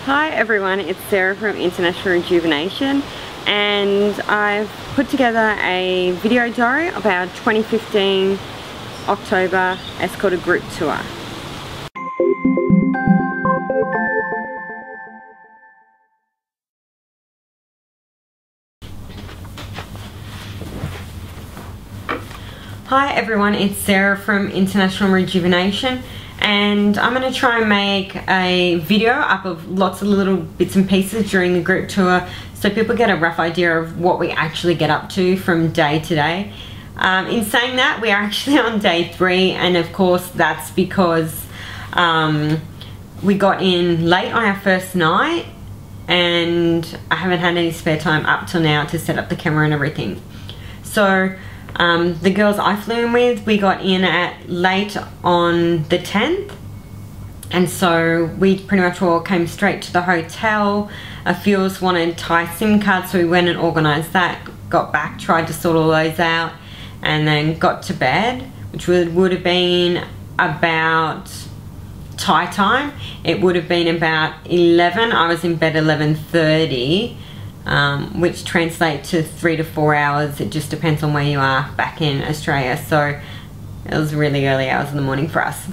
Hi everyone, it's Sarah from International Rejuvenation, and I've put together a video diary of our 2015 October escorted group tour. Hi everyone, it's Sarah from International Rejuvenation, and I'm going to try and make a video up of lots of little bits and pieces during the group tour so people get a rough idea of what we actually get up to from day to day. In saying that, we are actually on day 3, and of course that's because we got in late on our first night and I haven't had any spare time up till now to set up the camera and everything. So the girls I flew in with, we got in at late on the 10th, and so we pretty much all came straight to the hotel. A few of us wanted Thai SIM cards, so we went and organised that, got back, tried to sort all those out, and then got to bed, which would have been about Thai time. It would have been about 11. I was in bed 11:30. Which translates to 3 to 4 hours. It just depends on where you are back in Australia. So it was really early hours in the morning for us.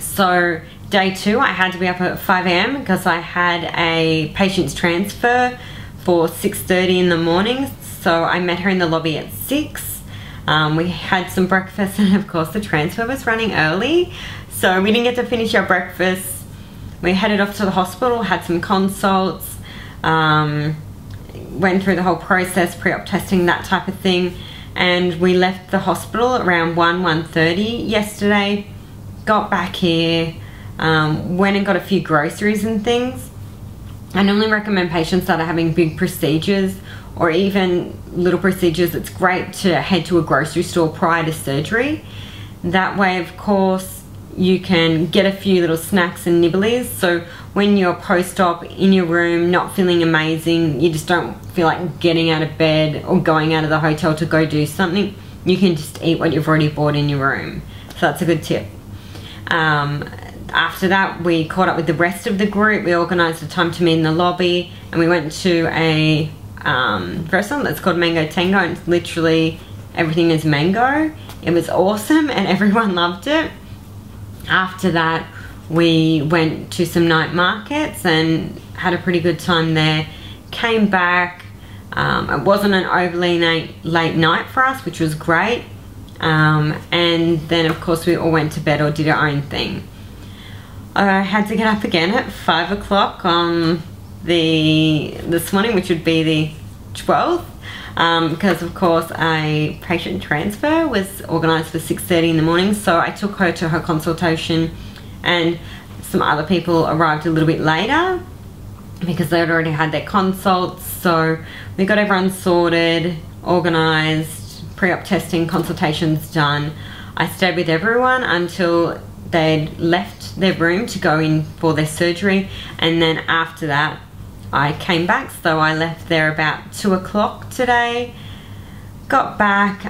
So day 2, I had to be up at 5 a.m. because I had a patient's transfer for 6:30 in the morning. So I met her in the lobby at 6. We had some breakfast, and of course the transfer was running early, so we didn't get to finish our breakfast. We headed off to the hospital, had some consults, went through the whole process, pre-op testing, that type of thing, and we left the hospital around 1:30 yesterday. Got back here, went and got a few groceries and things. I normally recommend patients that are having big procedures or even little procedures, it's great to head to a grocery store prior to surgery. That way, of course, you can get a few little snacks and nibblies, so when you're post-op in your room not feeling amazing, you just don't feel like getting out of bed or going out of the hotel to go do something, you can just eat what you've already bought in your room. So that's a good tip. After that, we caught up with the rest of the group. We organised a time to meet in the lobby, and we went to a restaurant that's called Mango Tango, and it's literally everything is mango. It was awesome and everyone loved it. After that, we went to some night markets and had a pretty good time there. Came back. It wasn't an overly late night for us, which was great. And then of course we all went to bed or did our own thing. I had to get up again at 5 o'clock on this morning, which would be the 12th. Because of course a patient transfer was organised for 6:30 in the morning, so I took her to her consultation, and some other people arrived a little bit later because they had already had their consults. So we got everyone sorted, organised, pre-op testing, consultations done. I stayed with everyone until they'd left their room to go in for their surgery, and then after that I came back. So I left there about 2 o'clock today, got back,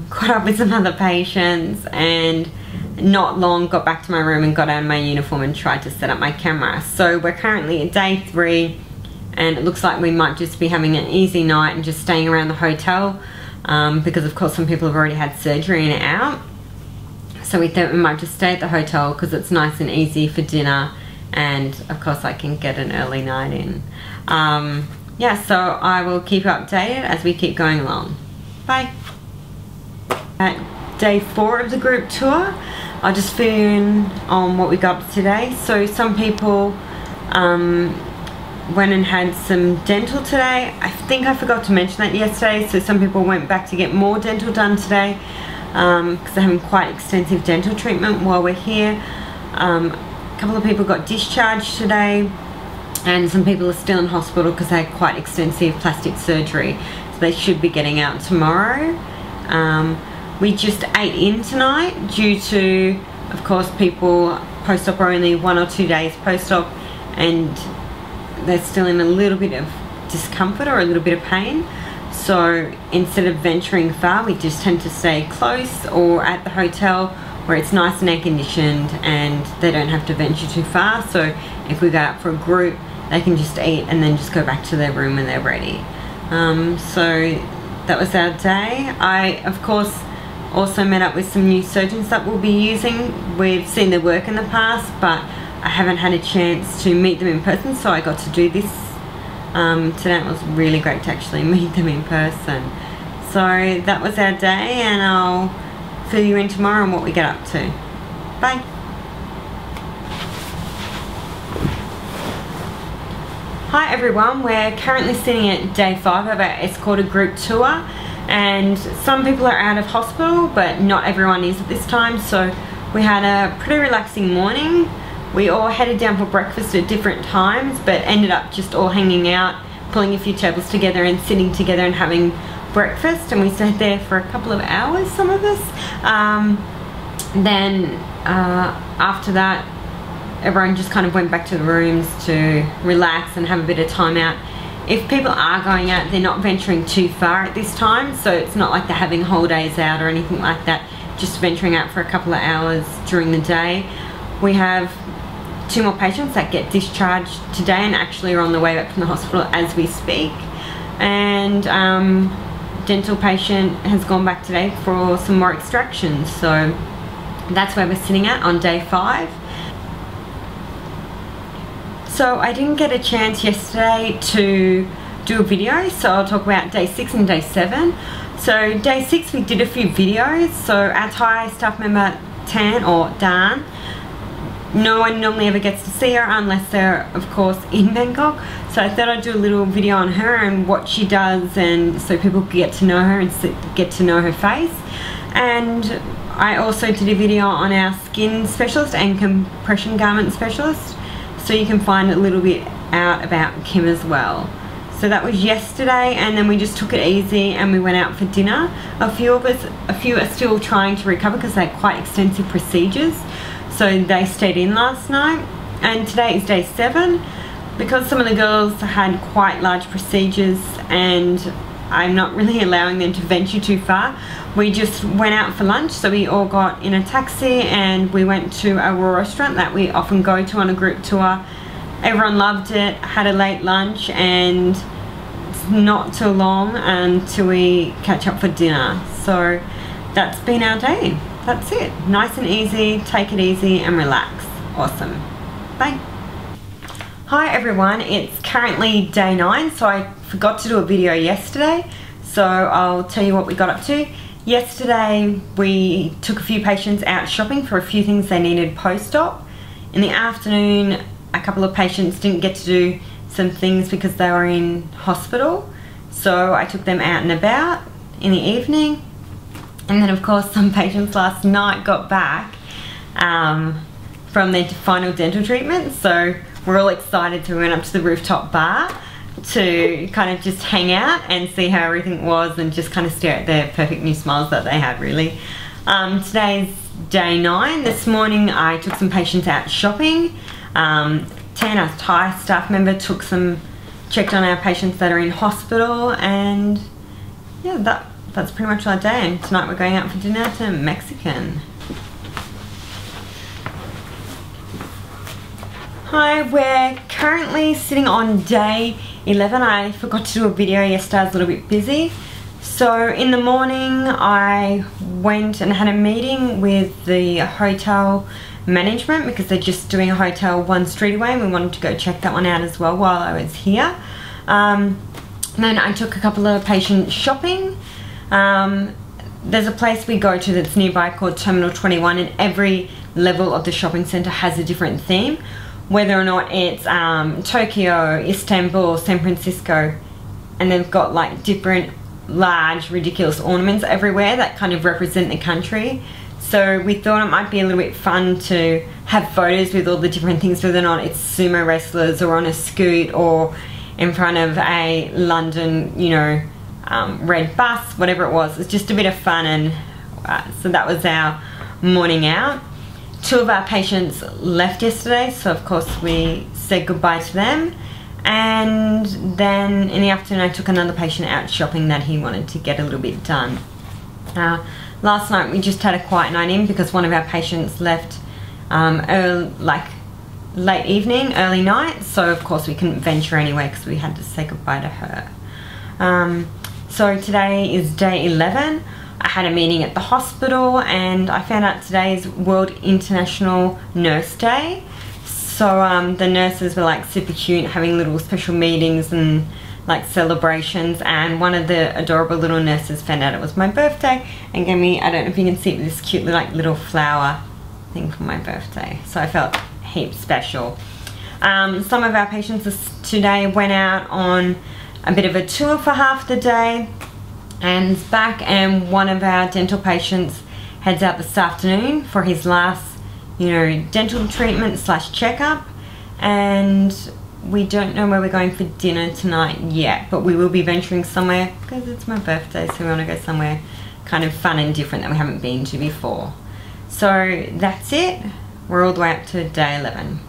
caught up with some other patients, and not long got back to my room and got out of my uniform and tried to set up my camera. So we're currently at day 3, and it looks like we might just be having an easy night and just staying around the hotel, because of course some people have already had surgery and are out. So we thought we might just stay at the hotel because it's nice and easy for dinner, and of course I can get an early night in. Yeah, so I will keep you updated as we keep going along. Bye. At day 4 of the group tour, I'll just fill you in on what we got up today. So some people went and had some dental today. I think I forgot to mention that yesterday, so some people went back to get more dental done today because they're having quite extensive dental treatment while we're here. A couple of people got discharged today, and some people are still in hospital because they had quite extensive plastic surgery, so they should be getting out tomorrow. We just ate in tonight due to, of course, people post-op are only 1 or 2 days post-op, and they're still in a little bit of discomfort or a little bit of pain. So instead of venturing far, we just tend to stay close or at the hotel where it's nice and air conditioned and they don't have to venture too far. So if we go out for a group, they can just eat and then just go back to their room when they're ready. So that was our day. I, of course, also met up with some new surgeons that we'll be using. We've seen their work in the past, but I haven't had a chance to meet them in person, so I got to do this today. It was really great to actually meet them in person. So that was our day, and I'll fill you in tomorrow on what we get up to. Bye. Hi everyone, we're currently sitting at day 5 of our escorted group tour, and some people are out of hospital but not everyone is at this time, so we had a pretty relaxing morning. We all headed down for breakfast at different times but ended up just all hanging out, pulling a few tables together and sitting together and having breakfast, and we stayed there for a couple of hours, some of us. Then after that, everyone just kind of went back to the rooms to relax and have a bit of time out. If people are going out, they're not venturing too far at this time, so it's not like they're having holidays out or anything like that, just venturing out for a couple of hours during the day. We have 2 more patients that get discharged today and actually are on the way back from the hospital as we speak, and dental patient has gone back today for some more extractions. So that's where we're sitting at on day 5. So I didn't get a chance yesterday to do a video, so I'll talk about day 6 and day 7. So day 6 we did a few videos. So our Thai staff member Tan, or Dan, no one normally ever gets to see her unless they're of course in Bangkok, so I thought I'd do a little video on her and what she does, and so people get to know her and get to know her face. And I also did a video on our skin specialist and compression garment specialist, so you can find a little bit out about Kim as well. So that was yesterday, and then we just took it easy and we went out for dinner. A few are still trying to recover because they had quite extensive procedures, so they stayed in last night. And today is day 7. Because some of the girls had quite large procedures and I'm not really allowing them to venture too far, we just went out for lunch. So we all got in a taxi and we went to a raw restaurant that we often go to on a group tour. Everyone loved it, had a late lunch, and it's not too long until we catch up for dinner. So that's been our day. That's it. Nice and easy, take it easy and relax. Awesome. Bye. Hi everyone, it's currently day 9, so I forgot to do a video yesterday, so I'll tell you what we got up to. Yesterday we took a few patients out shopping for a few things they needed post-op. In the afternoon, a couple of patients didn't get to do some things because they were in hospital, so I took them out and about in the evening. And then of course some patients last night got back from their final dental treatment, so we're all excited, so we went up to the rooftop bar to kind of just hang out and see how everything was and just kind of stare at their perfect new smiles that they had, really. Today's day 9. This morning I took some patients out shopping. Tana's Thai staff member checked on our patients that are in hospital, and yeah, that's pretty much our day. And tonight we're going out for dinner to Mexican. Hi, we're currently sitting on day 11. I forgot to do a video yesterday, I was a little bit busy. So in the morning I went and had a meeting with the hotel management because they're just doing a hotel 1 street away, and we wanted to go check that one out as well while I was here. Then I took a couple of patients shopping. There's a place we go to that's nearby called Terminal 21, and every level of the shopping centre has a different theme. Whether or not it's Tokyo, Istanbul, San Francisco, and they've got like different large ridiculous ornaments everywhere that kind of represent the country. So we thought it might be a little bit fun to have photos with all the different things, whether or not it's sumo wrestlers or on a scoot or in front of a London, you know, red bus, whatever it was. It's just a bit of fun, and so that was our morning out. 2 of our patients left yesterday, so of course we said goodbye to them. And then in the afternoon I took another patient out shopping that he wanted to get a little bit done. Last night we just had a quiet night in because one of our patients left late evening, early night, so of course we couldn't venture anywhere because we had to say goodbye to her. So today is day 11. I had a meeting at the hospital and I found out today is World International Nurse Day. So the nurses were like super cute, having little special meetings and like celebrations, and one of the adorable little nurses found out it was my birthday and gave me, I don't know if you can see, this cute little flower thing for my birthday. So I felt heaps special. Some of our patients today went out on a bit of a tour for half the day and is back, and one of our dental patients heads out this afternoon for his last, you know, dental treatment / checkup, and we don't know where we're going for dinner tonight yet, but we will be venturing somewhere because it's my birthday, so we want to go somewhere kind of fun and different that we haven't been to before. So that's it. We're all the way up to day 11.